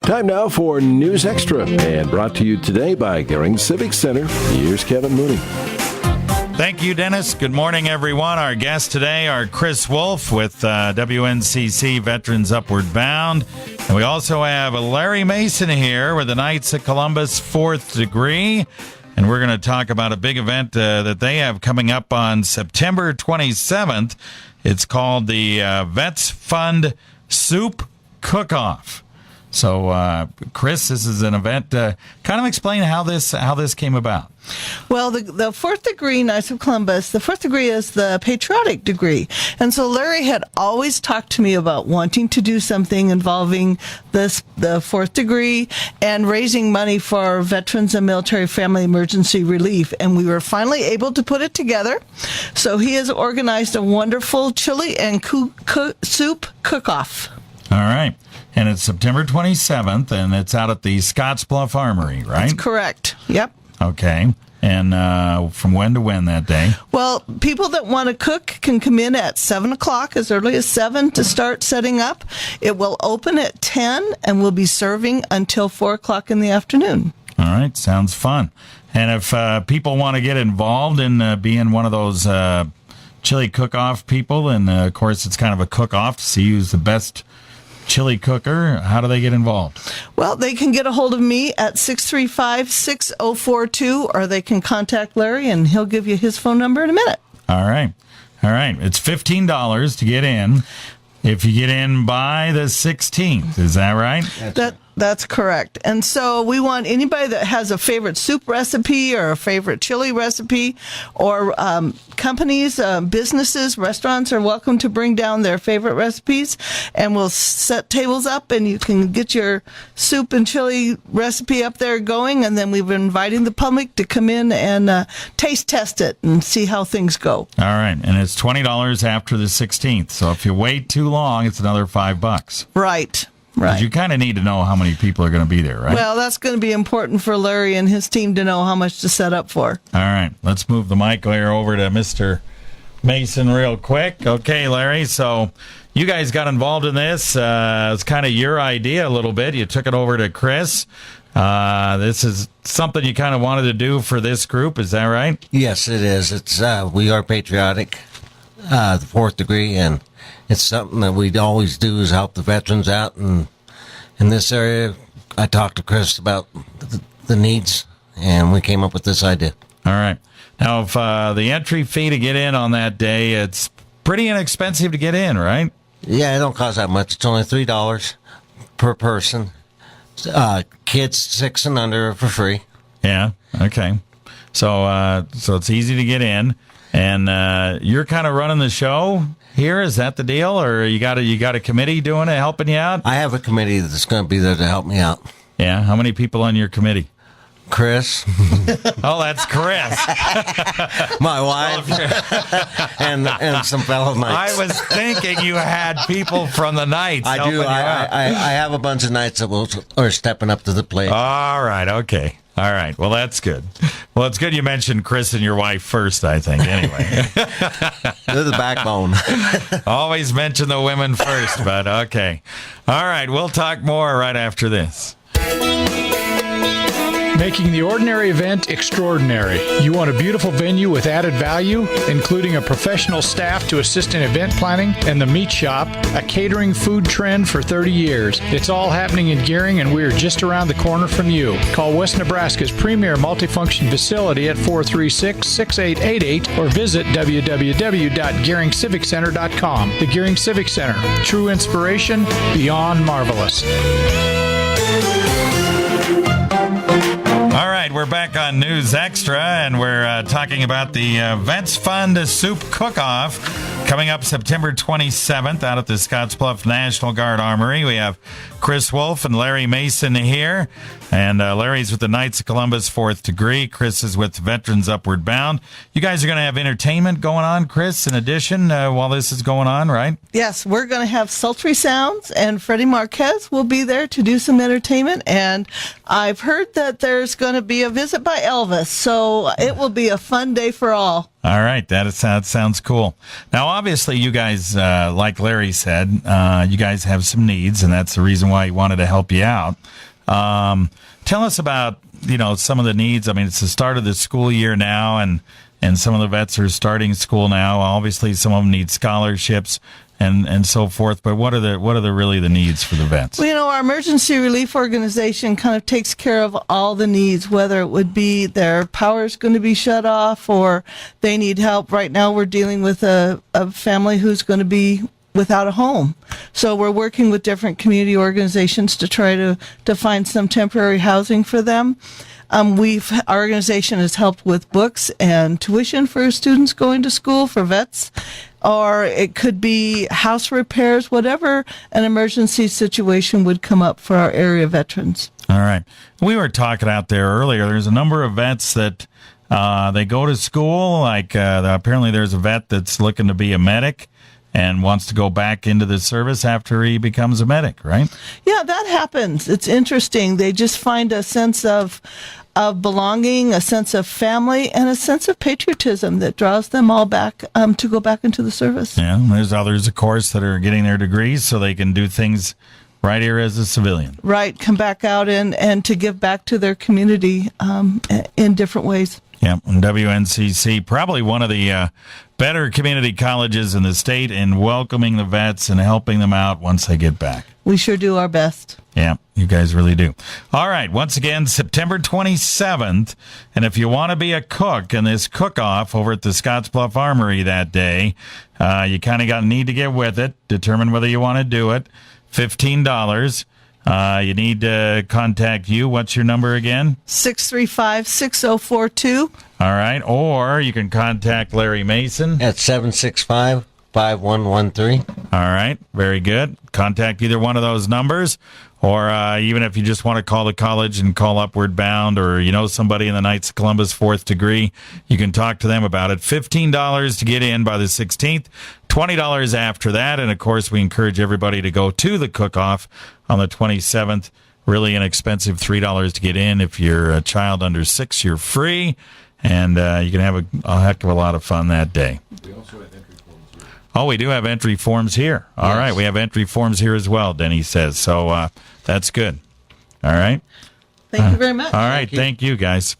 Time now for News Extra, and brought to you today by Gering Civic Center. Here's Kevin Mooney. Thank you, Dennis. Good morning, everyone. Our guests today are Chris Wolf with WNCC Veterans Upward Bound. And we also have Larry Mason here with the Knights of Columbus 4th Degree. And we're going to talk about a big event that they have coming up on September 27th. It's called the Vets Fund Soup Cook-Off. So, Chris, this is an event. Kind of explain how this came about. Well, the 4th degree Knights of Columbus, the 4th degree is the patriotic degree. And so Larry had always talked to me about wanting to do something involving the 4th degree and raising money for veterans and military family emergency relief. And we were finally able to put it together. So he has organized a wonderful chili and soup cook-off. All right. And it's September 27th, and it's out at the Scottsbluff Armory, right? That's correct. Yep. Okay. And from when to when that day? Well, people that want to cook can come in at 7 o'clock, as early as 7 to start setting up. It will open at 10 and will be serving until 4 o'clock in the afternoon. All right. Sounds fun. And if people want to get involved in being one of those chili cook-off people, and, of course, it's kind of a cook-off to see who's the best chili cooker, how do they get involved? Well, they can get a hold of me at 635-6042, or they can contact Larry, and he'll give you his phone number in a minute. All right. It's $15 to get in if you get in by the 16th. Is that right? That's correct. And so we want anybody that has a favorite soup recipe or a favorite chili recipe, or companies, businesses, restaurants are welcome to bring down their favorite recipes, and we'll set tables up and you can get your soup and chili recipe up there going, and then we've been inviting the public to come in and taste test it and see how things go. All right. And it's $20 after the 16th. So if you wait too long, it's another $5. Right. Because you kind of need to know how many people are going to be there, right? Well, that's going to be important for Larry and his team to know how much to set up for. All right. Let's move the mic here over to Mr. Mason real quick. Okay, Larry, so you guys got involved in this. It's kind of your idea a little bit. You took it over to Chris. This is something you kind of wanted to do for this group. Is that right? Yes, it is. It's we are patriotic, the 4th degree, and it's something that we'd always do is help the veterans out. And in this area, I talked to Chris about the needs, and we came up with this idea. All right. Now, if the entry fee to get in on that day, it's pretty inexpensive to get in, right? Yeah, it don't cost that much. It's only $3 per person. Kids 6 and under are for free. Yeah. Okay. So it's easy to get in, and you're kind of running the show here. Is that the deal, or you got a committee doing it, helping you out? I have a committee that's going to be there to help me out. Yeah. How many people on your committee? Chris. Oh, that's Chris. My wife. and some fellow Knights. I was thinking you had people from the Knights. I do. I have a bunch of Knights that are stepping up to the plate. All right. Okay. All right. Well, that's good. Well, it's good you mentioned Chris and your wife first, I think, anyway. They're the backbone. Always mention the women first, but okay. All right. We'll talk more right after this. Making the ordinary event extraordinary. You want a beautiful venue with added value, including a professional staff to assist in event planning, and the Meat Shop, a catering food trend for 30 years. It's all happening in Gering, and we're just around the corner from you. Call West Nebraska's premier multifunction facility at 436-6888 or visit www.geringciviccenter.com. The Gering Civic Center. True inspiration, beyond marvelous. All right, we're back on News Extra, and we're talking about the Vets Fund Soup Cook-Off coming up September 27th out at the Scottsbluff National Guard Armory. We have Chris Wolf and Larry Mason here, and Larry's with the Knights of Columbus 4th Degree. Chris is with Veterans Upward Bound. You guys are going to have entertainment going on, Chris, in addition, while this is going on, right? Yes, we're going to have Sultry sounds, and Freddie Marquez will be there to do some entertainment, and I've heard that there's going to be a visit by Elvis. So it will be a fun day for all. All right, that sounds cool. Now, obviously, you guys, like Larry said, you guys have some needs, and that's the reason why he wanted to help you out. Tell us about, some of the needs. I mean, it's the start of the school year now, and some of the vets are starting school now. Obviously, some of them need scholarships and so forth. But what are really the needs for the vets? Well, our emergency relief organization kind of takes care of all the needs, whether it would be their power's going to be shut off or they need help. Right now, we're dealing with a family who's going to be without a home. So we're working with different community organizations to try to find some temporary housing for them. Our organization has helped with books and tuition for students going to school for vets, or it could be house repairs, whatever an emergency situation would come up for our area veterans. All right. We were talking out there earlier. There's a number of vets that they go to school. Like apparently there's a vet that's looking to be a medic and wants to go back into the service after he becomes a medic, right? Yeah, that happens. It's interesting. They just find a sense of belonging, a sense of family, and a sense of patriotism that draws them all back to go back into the service. Yeah, there's others, of course, that are getting their degrees so they can do things right here as a civilian. Right, come back out and to give back to their community in different ways. Yeah, and WNCC, probably one of the better community colleges in the state in welcoming the vets and helping them out once they get back. We sure do our best. Yeah, you guys really do. All right, once again, September 27th, and if you want to be a cook in this cook-off over at the Scottsbluff Armory that day, you kind of need to get with it, determine whether you want to do it. $15. You need to contact you. What's your number again? 635-6042. All right. Or you can contact Larry Mason at 765-5113. All right. Very good. Contact either one of those numbers. Or even if you just want to call the college and call Upward Bound, or somebody in the Knights of Columbus 4th degree, you can talk to them about it. $15 to get in by the 16th, $20 after that. And, of course, we encourage everybody to go to the cook-off on the 27th. Really inexpensive, $3 to get in. If you're a child under 6, you're free. And you can have a heck of a lot of fun that day. We also have entry forms here. Oh, we do have entry forms here. All right. We have entry forms here as well, Denny says. So that's good. All right. Thank you very much. All right. Thank you, guys.